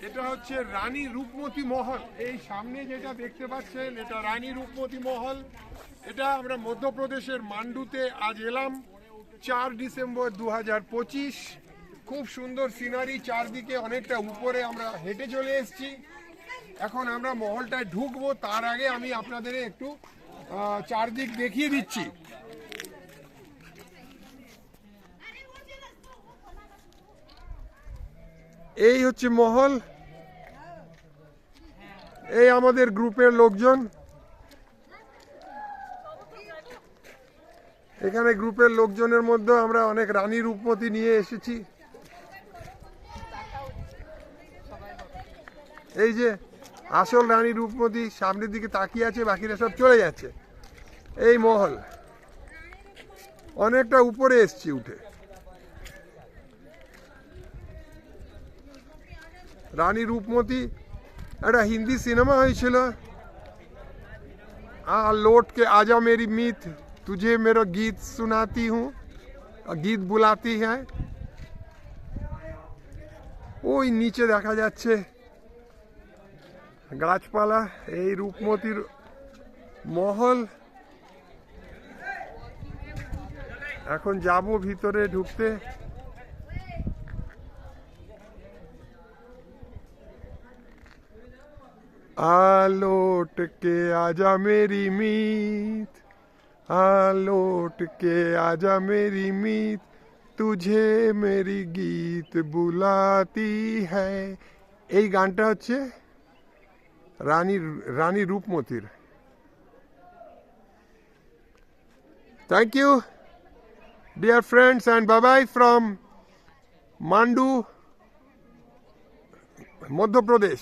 এটা হচ্ছে রানী রূপমতি মহল। এই সামনে যেটা দেখতে পাচ্ছেন এটা রানী রূপমতি মহল। এটা আমরা মধ্যপ্রদেশের মান্ডুতে আজ এলাম 4 ডিসেম্বর 2025। খুব সুন্দর সিনারি, চারদিকে অনেকটা উপরে আমরা হেঁটে চলে এসেছি। এখন আমরা মহলটায় ঢুকবো, তার আগে আমি আপনাদের একটু চারদিক দেখিয়ে দিচ্ছি। এই হচ্ছে মহল, এই আমাদের গ্রুপের লোকজন। এখানে গ্রুপের লোকজনের মধ্যে আমরা অনেক রানী রূপমতি নিয়ে এসেছি। এই যে আসল রানী রূপমতি সামনের দিকে তাকিয়ে আছে, বাকিরা সব চলে যাচ্ছে। এই মহল অনেকটা উপরে এসছি উঠে। রানী রূপমতি একটা হিন্দি সিনেমা হয়েছিল, लौट के आजा मेरी मीत तुझे मेरा गीत सुनाती हूँ, गीत बुलाती है। ওই নিচে দেখা যাচ্ছে গাছপালা, এই রূপমতির মহল। এখন যাব ভিতরে ঢুকতে। लौट के आजा मेरी मीत, लौट के आजा मेरी मीत तुझे मेरी गीत बुलाती है। এই গানটা হচ্ছে রানী রূপমতির। Thank you dear friends and bye bye from Mandu, Madhya Pradesh.